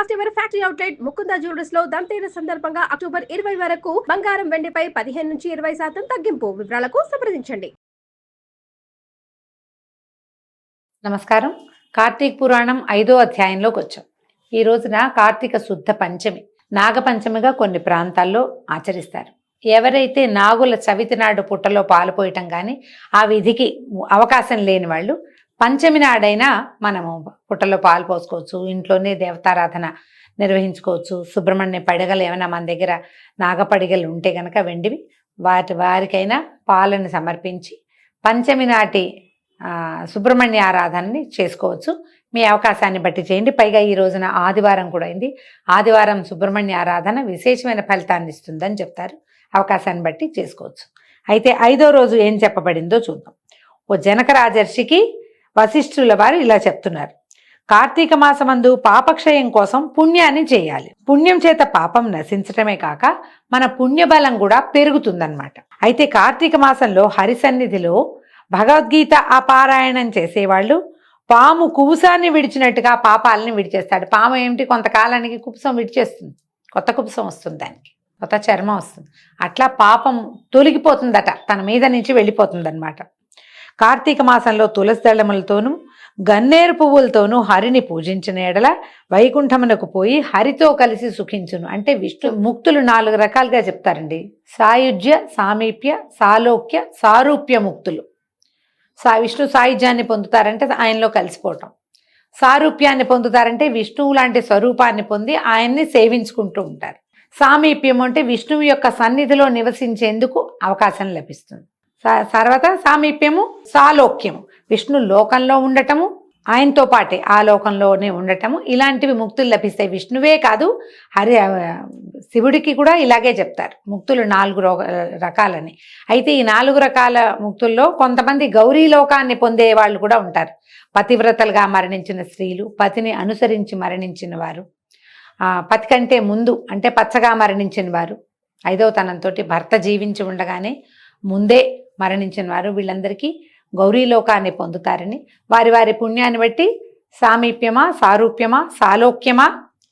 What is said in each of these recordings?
First ever factory outlet Mukunda jewellers లో ధన్తేరస్ సందర్భంగా October 20 వరకు బంగారం వెండిపై 15 నుంచి 20% తగ్గింపు. వివరాలకు సంప్రదించండి. నమస్కారం. కార్తీక పురాణం 5వ అధ్యాయంలోకి వచ్చాం. ఈ రోజున కార్తీక శుద్ధ పంచమి, నాగపంచమిగా కొన్ని ప్రాంతాల్లో ఆచరిస్తారు. ఎవరైతే నాగుల చవితి నాడు పుట్టలో పాలు పోయటం కానీ ఆ విధికి అవకాశం లేని వాళ్ళు పంచమి నాడైనా మనము పుట్టలో పాలు పోసుకోవచ్చు, ఇంట్లోనే దేవతారాధన నిర్వహించుకోవచ్చు. సుబ్రహ్మణ్య పడగలు ఏమైనా మన దగ్గర నాగపడిగలు ఉంటే కనుక వెండివి వారికైనా పాలను సమర్పించి పంచమి నాటి సుబ్రహ్మణ్య ఆరాధనని చేసుకోవచ్చు. మీ అవకాశాన్ని బట్టి చేయండి. పైగా ఈ రోజున ఆదివారం కూడా అయింది. ఆదివారం సుబ్రహ్మణ్య ఆరాధన విశేషమైన ఫలితాన్ని ఇస్తుందని చెప్తారు. అవకాశాన్ని బట్టి చేసుకోవచ్చు. అయితే 5వ రోజు ఏం చెప్పబడిందో చూద్దాం. ఓ జనక రాజర్షికి వశిష్ఠుల వారు ఇలా చెప్తున్నారు. కార్తీక మాసమందు పాపక్షయం కోసం పుణ్యాన్ని చేయాలి. పుణ్యం చేత పాపం నశించటమే కాక మన పుణ్యబలం కూడా పెరుగుతుందన్నమాట. అయితే కార్తీక మాసంలో హరిసన్నిధిలో భగవద్గీత పారాయణం చేసేవాళ్ళు పాము కుబుసాన్ని విడిచినట్టుగా పాపాలని విడిచేస్తాడు. పాము ఏమిటి, కొంతకాలానికి కుబుసం విడిచేస్తుంది, కొత్త కుబుసం వస్తుంది, దానికి కొత్త చర్మం వస్తుంది. అట్లా పాపం తొలగిపోతుందట, తన మీద నుంచి వెళ్ళిపోతుంది అనమాట. కార్తీక మాసంలో తులసి దళములతోనూ గన్నేరు పువ్వులతోనూ హరిని పూజించిన ఎడల వైకుంఠమునకు పోయి హరితో కలిసి సుఖించును. అంటే విష్ణు ముక్తులు 4 రకాలుగా చెప్తారండి. సాయుజ్య, సామీప్య, సాలోక్య, సారూప్య ముక్తులు. విష్ణు సాయుధ్యాన్ని పొందుతారంటే ఆయనలో కలిసిపోవటం. సారూప్యాన్ని పొందుతారంటే విష్ణువు లాంటి స్వరూపాన్ని పొంది ఆయన్ని సేవించుకుంటూ ఉంటారు. సామీప్యం అంటే విష్ణువు యొక్క సన్నిధిలో నివసించేందుకు అవకాశం లభిస్తుంది. తర్వాత సామీప్యము, సాలోక్యము, విష్ణు లోకంలో ఉండటము, ఆయనతో పాటే ఆ లోకంలోనే ఉండటము, ఇలాంటివి ముక్తులు లభిస్తాయి. విష్ణువే కాదు, శివుడికి కూడా ఇలాగే చెప్తారు ముక్తులు 4 రకాలని. అయితే ఈ 4 రకాల ముక్తుల్లో కొంతమంది గౌరీ లోకాన్ని పొందే వాళ్ళు కూడా ఉంటారు. పతివ్రతలుగా మరణించిన స్త్రీలు, పతిని అనుసరించి మరణించిన వారు, పతి కంటే ముందు అంటే పచ్చగా మరణించిన వారు, 5వ తనంతో భర్త జీవించి ఉండగానే ముందే మరణించిన వారు, వీళ్ళందరికీ గౌరీలోకాన్ని పొందుతారని, వారి వారి పుణ్యాన్ని బట్టి సామీప్యమా, సారూప్యమా, సాలోక్యమా,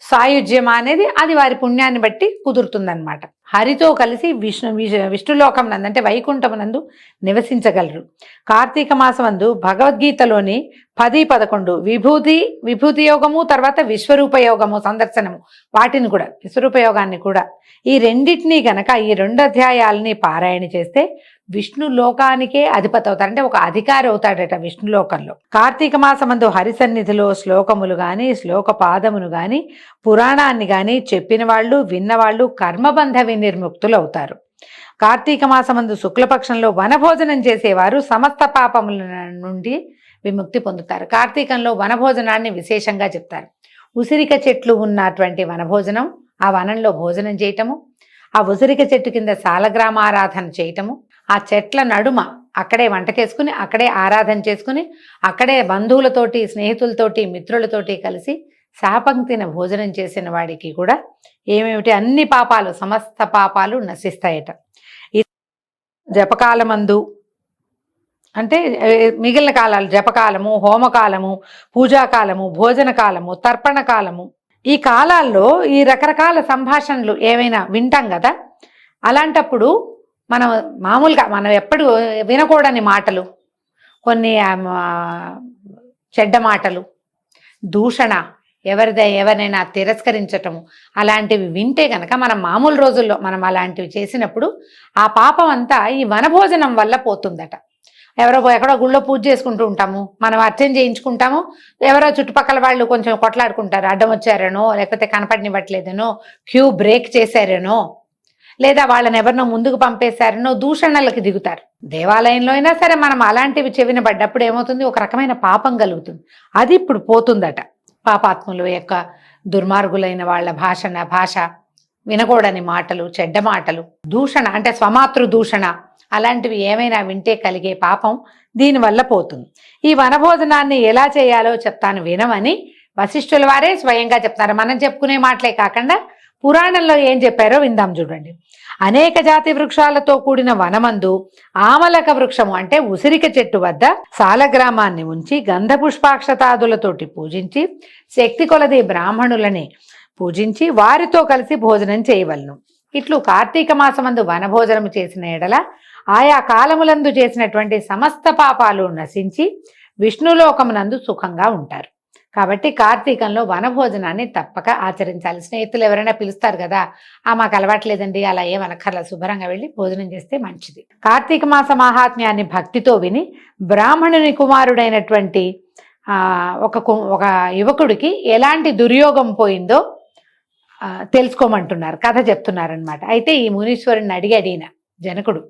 సాయుజ్యమా అనేది అది వారి పుణ్యాన్ని బట్టి కుదురుతుందన్నమాట. హరితో కలిసి విష్ణులోకం నందు అంటే వైకుంఠమునందు నివసించగలరు. కార్తీక మాసమందు భగవద్గీతలోని 10, 11 విభూతి యోగము, తర్వాత విశ్వరూపయోగము సందర్శనము, వాటిని కూడా విశ్వరూపయోగాన్ని కూడా ఈ రెండింటినీ గనక ఈ 2 అధ్యాయాలని పారాయణ చేస్తే విష్ణు లోకానికే అధిపతి అవుతారు. అంటే ఒక అధికారి అవుతాడట విష్ణులోకంలో. కార్తీక మాసమందు హరిసన్నిధిలో శ్లోకములు గాని, శ్లోక పాదమును గాని, పురాణాన్ని గాని చెప్పిన వాళ్ళు, విన్నవాళ్ళు కర్మబంధ వినిర్ముక్తులు అవుతారు. కార్తీక మాసమందు శుక్లపక్షంలో వనభోజనం చేసేవారు సమస్త పాపముల నుండి విముక్తి పొందుతారు. కార్తీకంలో వనభోజనాన్ని విశేషంగా చెప్తారు. ఉసిరిక చెట్లు ఉన్నటువంటి వనభోజనం, ఆ వనంలో భోజనం చేయటము, ఆ ఉసిరిక చెట్టు కింద సాలగ్రామారాధన చేయటము, ఆ చెట్ల నడుమ అక్కడే వంట చేసుకుని, అక్కడే ఆరాధన చేసుకుని, అక్కడే బంధువులతోటి, స్నేహితులతోటి, మిత్రులతోటి కలిసి సహపంక్తిన భోజనం చేసిన వాడికి కూడా ఏమేమిటి అన్ని పాపాలు, సమస్త పాపాలు నశిస్తాయట. ఈ జపకాలమందు అంటే మిగిలిన కాలాలు, జపకాలము, హోమకాలము, పూజాకాలము, భోజన కాలము, తర్పణ కాలము, ఈ కాలాల్లో ఈ రకరకాల సంభాషణలు ఏమైనా వింటాం కదా. అలాంటప్పుడు మనం ఎప్పుడు వినకూడని మాటలు, కొన్ని చెడ్డ మాటలు, దూషణ, ఎవరినైనా తిరస్కరించటము, అలాంటివి వింటే కనుక మనం మామూలు రోజుల్లో మనం అలాంటివి చేసినప్పుడు ఆ పాపం అంతా ఈ వనభోజనం వల్ల పోతుందట. ఎక్కడో గుళ్ళో పూజ చేసుకుంటూ ఉంటాము, మనం అర్చన చేయించుకుంటాము, ఎవరో చుట్టుపక్కల వాళ్ళు కొంచెం కొట్లాడుకుంటారు, అడ్డం వచ్చారనో, లేకపోతే కనపడినివ్వట్లేదనో, క్యూ బ్రేక్ చేశారనో, లేదా వాళ్ళని ఎవరినో ముందుకు పంపేశారనో దూషణలకు దిగుతారు. దేవాలయంలో అయినా సరే మనం అలాంటివి చెవిన పడ్డప్పుడు ఏమవుతుంది, ఒక రకమైన పాపం కలుగుతుంది. అది ఇప్పుడు పోతుందట. పాపాత్ముల యొక్క దుర్మార్గులైన వాళ్ళ భాష, వినకూడని మాటలు, చెడ్డ మాటలు, దూషణ అంటే స్వమాతృ దూషణ, అలాంటివి ఏమైనా వింటే కలిగే పాపం దీనివల్ల పోతుంది. ఈ వనభోజనాన్ని ఎలా చేయాలో చెప్తాను వినమని వశిష్ఠుల వారే స్వయంగా చెప్తారు. మనం చెప్పుకునే మాటలే కాకుండా పురాణంలో ఏం చెప్పారో విందాం చూడండి. అనేక జాతి వృక్షాలతో కూడిన వనమందు ఆమలక వృక్షము అంటే ఉసిరిక చెట్టు వద్ద సాలగ్రామాన్ని ఉంచి గంధ పుష్పాక్షతాదులతోటి పూజించి శక్తి కొలది బ్రాహ్మణులని పూజించి వారితో కలిసి భోజనం చేయవలను. ఇట్లు కార్తీక మాసమందు వనభోజనము చేసిన ఎడల ఆయా కాలములందు చేసినటువంటి సమస్త పాపాలు నశించి విష్ణులోకమునందు సుఖంగా ఉంటారు. కాబట్టి కార్తీకంలో వనభోజనాన్ని తప్పక ఆచరించాలి. స్నేహితులు ఎవరైనా పిలుస్తారు కదా, మాకు అలవాట్లేదండి, అలా ఏమనక్కర్లా, శుభ్రంగా వెళ్ళి భోజనం చేస్తే మంచిది. కార్తీక మాస మహాత్మ్యాన్ని భక్తితో విని బ్రాహ్మణుని కుమారుడైనటువంటి ఒక యువకుడికి ఎలాంటి దుర్యోగం పోయిందో తెలుసుకోమంటున్నారు, కథ చెప్తున్నారనమాట. అయితే ఈ మునీశ్వరుని అడిగాడు ఈయన జనకుడు,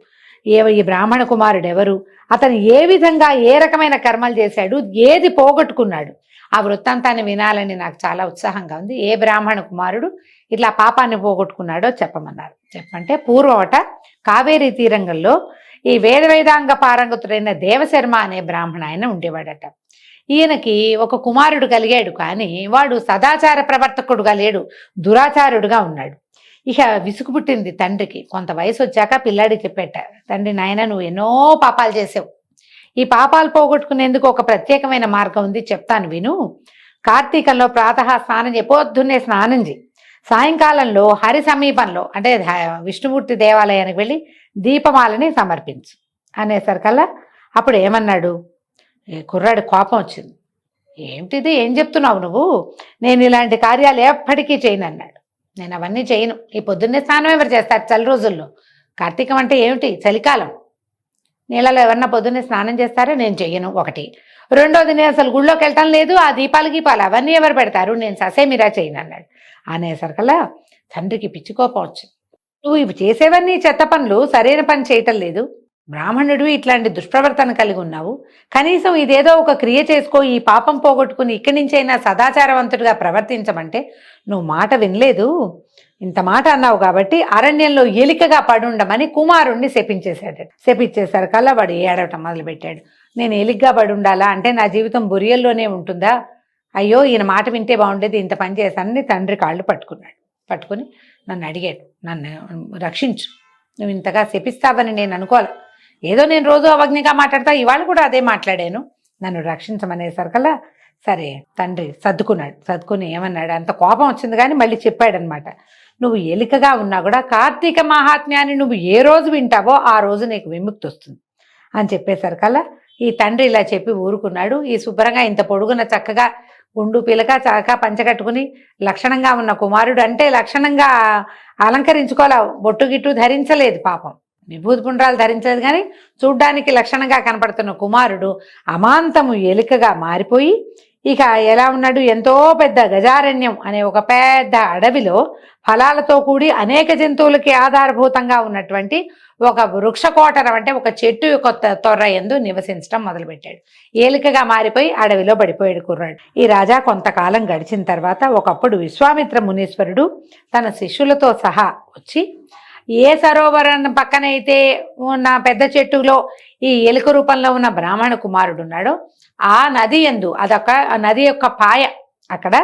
ఈ బ్రాహ్మణ కుమారుడు ఎవరు, అతను ఏ విధంగా ఏ రకమైన కర్మలు చేశాడు, ఏది పోగొట్టుకున్నాడు, ఆ వృత్తాంతాన్ని వినాలని నాకు చాలా ఉత్సాహంగా ఉంది. ఏ బ్రాహ్మణ కుమారుడు ఇట్లా పాపాన్ని పోగొట్టుకున్నాడో చెప్పమన్నారు. చెప్పంటే పూర్వమట కావేరీ తీరంగంలో ఈ వేదాంగ పారంగతుడైన దేవశర్మ అనే బ్రాహ్మణ ఆయన ఉండేవాడట. ఈయనకి ఒక కుమారుడు కలిగాడు, కానీ వాడు సదాచార ప్రవర్తకుడుగా లేడు, దురాచారుడుగా ఉన్నాడు. ఇక విసుగు పుట్టింది తండ్రికి. కొంత వయసు వచ్చాక పిల్లాడికి చెప్పేట, తండ్రి నాయన నువ్వు ఎన్నో పాపాలు చేసావు, ఈ పాపాలు పోగొట్టుకునేందుకు ఒక ప్రత్యేకమైన మార్గం ఉంది, చెప్తాను విను. కార్తీకంలో ప్రాతः స్నానం చేయి, పొద్దున్నే స్నానం చేయి, సాయంకాలంలో హరి సమీపంలో అంటే విష్ణుమూర్తి దేవాలయానికి వెళ్ళి దీపమాలని సమర్పించు అనేసరికల్లా అప్పుడు ఏమన్నాడు, కుర్రాడి కోపం వచ్చింది. ఏమిటిది, ఏం చెప్తున్నావు నువ్వు, నేను ఇలాంటి కార్యాలు ఎప్పటికీ చేయను అన్నాడు. నేను అవన్నీ చేయను, ఈ పొద్దున్నే స్నానం ఎవరు చేస్తారు చలి రోజుల్లో, కార్తీకం అంటే ఏమిటి చలికాలం, నీళ్ళలో ఎవరన్నా పొద్దున్నే స్నానం చేస్తారో, నేను చెయ్యను ఒకటి. రెండోది, నేను అసలు గుళ్ళోకి వెళ్ళటం లేదు, ఆ దీపాలు గీపాలు అవన్నీ ఎవరు పెడతారు, నేను ససేమిరా చేయను అన్నాడు. అనేసరికల్లా తండ్రికి పిచ్చి కోపం వచ్చింది. నువ్వు ఇవి చేసేవన్నీ చెత్త పనులు, సరైన పని చేయటం లేదు, బ్రాహ్మణుడు ఇట్లాంటి దుష్ప్రవర్తన కలిగి ఉన్నావు, కనీసం ఇదేదో ఒక క్రియ చేసుకో, ఈ పాపం పోగొట్టుకుని ఇక్కడి నుంచైనా సదాచారవంతుడిగా ప్రవర్తించమంటే నువ్వు మాట వినలేదు, ఇంత మాట అన్నావు కాబట్టి అరణ్యంలో ఎలికగా పడుండమని కుమారుణ్ణి శపించేశాడు. శపించేసరికల్లా వాడు ఏడవటం మొదలుపెట్టాడు. నేను ఎలిగ్గా పడి ఉండాలా, అంటే నా జీవితం బురియల్లోనే ఉంటుందా, అయ్యో ఈయన మాట వింటే బాగుండేది, ఇంత పని చేశానని తండ్రి కాళ్ళు పట్టుకున్నాడు. పట్టుకుని నన్ను అడిగాడు, నన్ను రక్షించు, నువ్వు ఇంతగా శపిస్తావని నేను అనుకోవాలి, ఏదో నేను రోజు అవజ్ఞగా మాట్లాడతా, ఇవాళ కూడా అదే మాట్లాడాను, నన్ను రక్షించమనేసరికల్లా సరే తండ్రి సర్దుకున్నాడు. సర్దుకుని ఏమన్నాడు, అంత కోపం వచ్చింది కానీ మళ్ళీ చెప్పాడనమాట, నువ్వు ఎలికగా ఉన్నా కూడా కార్తీక మహాత్మ్యాన్ని నువ్వు ఏ రోజు వింటావో ఆ రోజు నీకు విముక్తి వస్తుంది అని చెప్పేసరికల్లా ఈ తండ్రి ఇలా చెప్పి ఊరుకున్నాడు. ఈ శుభ్రంగా ఇంత పొడుగున చక్కగా గుండు పిలక చక్కగా పంచకట్టుకుని లక్షణంగా ఉన్న కుమారుడు, అంటే లక్షణంగా అలంకరించుకోలే, బొట్టు గిట్టు ధరించలేదు, పాపం విభూతి పుండ్రాలు ధరించలేదు, కానీ చూడ్డానికి లక్షణంగా కనపడుతున్న కుమారుడు అమాంతము ఎలుకగా మారిపోయి ఇక ఎలా ఉన్నాడు, ఎంతో పెద్ద గజారణ్యం అనే ఒక పెద్ద అడవిలో ఫలాలతో కూడి అనేక జంతువులకి ఆధారభూతంగా ఉన్నటువంటి ఒక వృక్షకోటరం అంటే ఒక చెట్టు యొక్క తొర్ర యందు నివసించడం మొదలుపెట్టాడు. ఏలికగా మారిపోయి అడవిలో పడిపోయాడు కుర్రాడు. ఈ రాజా కొంతకాలం గడిచిన తర్వాత ఒకప్పుడు విశ్వామిత్ర మునీశ్వరుడు తన శిష్యులతో సహా వచ్చి ఏ సరోవరం పక్కనైతే ఉన్న పెద్ద చెట్టులో ఈ ఎలుక రూపంలో ఉన్న బ్రాహ్మణ కుమారుడు ఉన్నాడో ఆ నది యందు, అదొక నది యొక్క పాయ, అక్కడ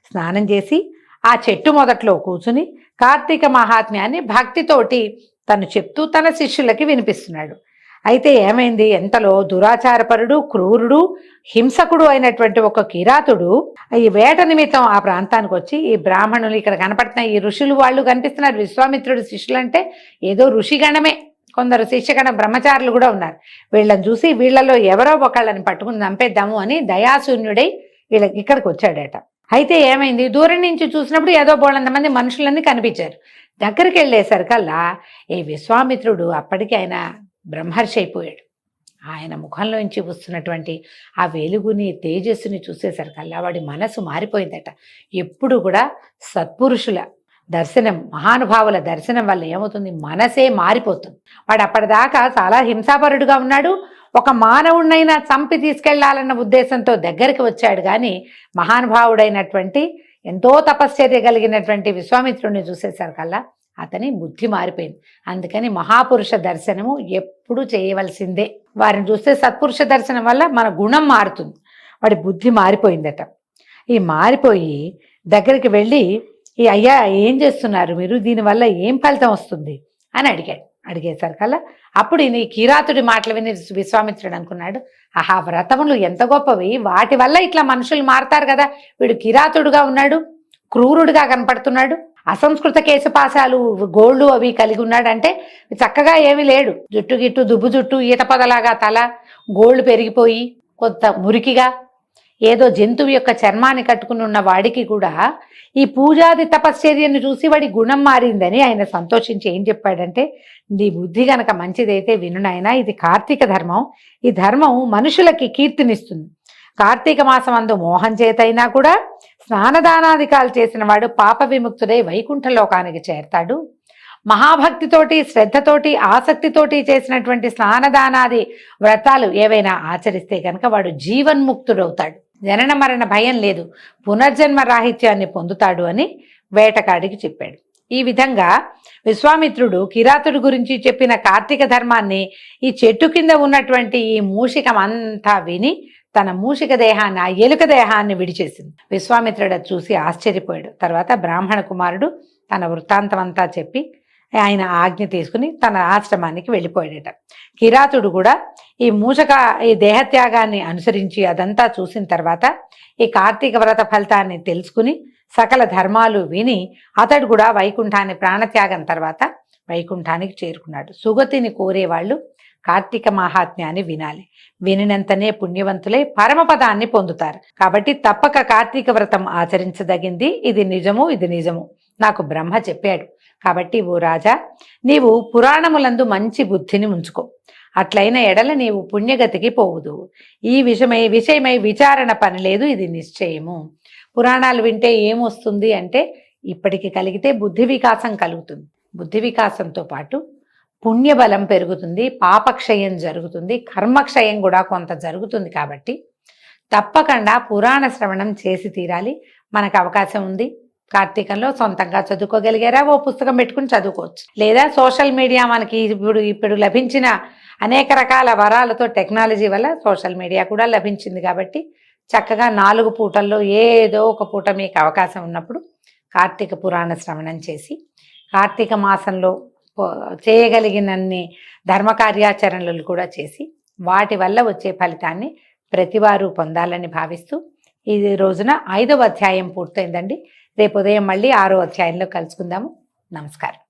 స్నానం చేసి ఆ చెట్టు మొదట్లో కూర్చుని కార్తీక మహాత్మ్యాన్ని భక్తితోటి తను చెప్తూ తన శిష్యులకి వినిపిస్తున్నాడు. అయితే ఏమైంది, ఎంతలో దురాచారపరుడు, క్రూరుడు, హింసకుడు అయినటువంటి ఒక కిరాతుడు ఈ వేట నిమిత్తం ఆ ప్రాంతానికి వచ్చి ఈ బ్రాహ్మణులు ఇక్కడ కనపడుతున్న ఈ ఋషులు వాళ్ళు కనిపిస్తున్నారు, విశ్వామిత్రుడు శిష్యులు అంటే ఏదో ఋషిగణమే, కొందరు శిష్యగణ బ్రహ్మచారులు కూడా ఉన్నారు. వీళ్ళని చూసి వీళ్ళలో ఎవరో ఒకళ్ళని పట్టుకుని చంపేద్దాము అని దయాశూన్యుడై వీళ్ళకి ఇక్కడికి వచ్చాడట. అయితే ఏమైంది, దూరం నుంచి చూసినప్పుడు ఏదో బోళ్ళంతమంది మనుషులన్నీ కనిపించారు. దగ్గరికి వెళ్ళేసరికల్లా ఈ విశ్వామిత్రుడు అప్పటికి ఆయన బ్రహ్మర్షి అయిపోయాడు. ఆయన ముఖంలోంచి వస్తున్నటువంటి ఆ వెలుగుని తేజస్సుని చూసేసరికల్లా వాడి మనసు మారిపోయిందట. ఎప్పుడు కూడా సత్పురుషుల దర్శనం, మహానుభావుల దర్శనం వల్ల ఏమవుతుంది, మనసే మారిపోతుంది. వాడు అప్పటిదాకా చాలా హింసాపరుడుగా ఉన్నాడు, ఒక మానవుడినైనా చంపి తీసుకెళ్లాలన్న ఉద్దేశంతో దగ్గరికి వచ్చాడు, కానీ మహానుభావుడైనటువంటి ఎంతో తపశ్చర్య కలిగినటువంటి విశ్వామిత్రుడిని చూసేసరికల్లా అతని బుద్ధి మారిపోయింది. అందుకని మహాపురుష దర్శనము ఎప్పుడు చేయవలసిందే. వారిని చూస్తే సత్పురుష దర్శనం వల్ల మన గుణం మారుతుంది. వాడి బుద్ధి మారిపోయిందట. ఈ మారిపోయి దగ్గరికి వెళ్ళి, ఈ అయ్యా ఏం చేస్తున్నారు మీరు, దీనివల్ల ఏం ఫలితం వస్తుంది అని అడిగాడు. అడిగేసరికల్లా అప్పుడు ఈ కిరాతుడి మాటలు విని విశ్వామిత్రుడు అనుకున్నాడు, ఆహా వ్రతములు ఎంత గొప్పవి, వాటి వల్ల ఇట్లా మనుషులు మారుతారు కదా, వీడు కిరాతుడుగా ఉన్నాడు, క్రూరుడిగా కనపడుతున్నాడు. అసంస్కృత కేశపాశాలు, గోళ్ళు అవి కలిగి ఉన్నాడంటే చక్కగా ఏమీ లేడు. జుట్టు గిట్టు దుబ్బు జుట్టు, ఈత పొదలాగా తల, గోళ్ళు పెరిగిపోయి కొంత మురికిగా ఏదో జంతువు యొక్క చర్మాన్ని కట్టుకుని ఉన్న వాడికి కూడా ఈ పూజాది తపశ్చర్యను చూసి వాడి గుణం మారిందని ఆయన సంతోషించి ఏం చెప్పాడంటే, నీ బుద్ధి గనక మంచిదైతే విను నాయనా, ఇది కార్తీక ధర్మం. ఈ ధర్మం మనుషులకి కీర్తినిస్తుంది. కార్తీక మాసం అందు మోహం చేతైనా కూడా స్నానదానాదికాలు చేసిన వాడు పాప విముక్తుడై వైకుంఠ లోకానికి చేరతాడు. మహాభక్తితోటి, శ్రద్ధతోటి, ఆసక్తితోటి చేసినటువంటి స్నానదానాది వ్రతాలు ఏవైనా ఆచరిస్తే కనుక వాడు జీవన్ముక్తుడవుతాడు. జనన మరణ భయం లేదు, పునర్జన్మ రాహిత్యాన్ని పొందుతాడు అని వేటకాడికి చెప్పాడు. ఈ విధంగా విశ్వామిత్రుడు కిరాతుడి గురించి చెప్పిన కార్తీక ధర్మాన్ని ఈ చెట్టు కింద ఉన్నటువంటి ఈ మూషికం అంతా విని తన మూషిక దేహాన్ని, ఆ ఎలుక దేహాన్ని విడిచేసింది. విశ్వామిత్రుడు అది చూసి ఆశ్చర్యపోయాడు. తర్వాత బ్రాహ్మణ కుమారుడు తన వృత్తాంతం అంతా చెప్పి ఆయన ఆజ్ఞ తీసుకుని తన ఆశ్రమానికి వెళ్ళిపోయాడట. కిరాతుడు కూడా ఈ దేహత్యాగాన్ని అనుసరించి అదంతా చూసిన తర్వాత ఈ కార్తీక వ్రత ఫలితాన్ని తెలుసుకుని సకల ధర్మాలు విని అతడు కూడా వైకుంఠాన్ని, ప్రాణత్యాగం తర్వాత వైకుంఠానికి చేరుకున్నాడు. సుగతిని కోరేవాళ్ళు కార్తీక మహాత్మ్యాన్ని వినాలి. వినినంతనే పుణ్యవంతులై పరమపదాన్ని పొందుతారు. కాబట్టి తప్పక కార్తీక వ్రతం ఆచరించదగింది. ఇది నిజము, ఇది నిజము, నాకు బ్రహ్మ చెప్పాడు. కాబట్టి ఓ రాజా, నీవు పురాణములందు మంచి బుద్ధిని ఉంచుకో. అట్లయిన ఎడల నీవు పుణ్యగతికి పోవుదు. ఈ విషయమై విచారణ పని లేదు, ఇది నిశ్చయము. పురాణాలు వింటే ఏమొస్తుంది అంటే, ఇప్పటికి కలిగితే బుద్ధి వికాసం కలుగుతుంది. బుద్ధి వికాసంతో పాటు పుణ్యబలం పెరుగుతుంది, పాపక్షయం జరుగుతుంది, కర్మక్షయం కూడా కొంత జరుగుతుంది. కాబట్టి తప్పకుండా పురాణ శ్రవణం చేసి తీరాలి. మనకు అవకాశం ఉంది. కార్తీకంలో సొంతంగా చదువుకోగలిగారా ఓ పుస్తకం పెట్టుకుని చదువుకోవచ్చు. లేదా సోషల్ మీడియా మనకి ఇప్పుడు లభించిన అనేక రకాల వరాలతో టెక్నాలజీ వల్ల సోషల్ మీడియా కూడా లభించింది. కాబట్టి చక్కగా 4 పూటల్లో ఏదో ఒక పూట మీకు అవకాశం ఉన్నప్పుడు కార్తీక పురాణ శ్రవణం చేసి, కార్తీక మాసంలో చేయగలిగినన్ని ధర్మ కార్యాచరణలు కూడా చేసి వాటి వల్ల వచ్చే ఫలితాన్ని ప్రతివారు పొందాలని భావిస్తూ ఈ రోజున 5వ అధ్యాయం పూర్తయిందండి. రేపు ఉదయం మళ్ళీ 6వ అధ్యాయంలో కలుసుకుందాము. నమస్కారం.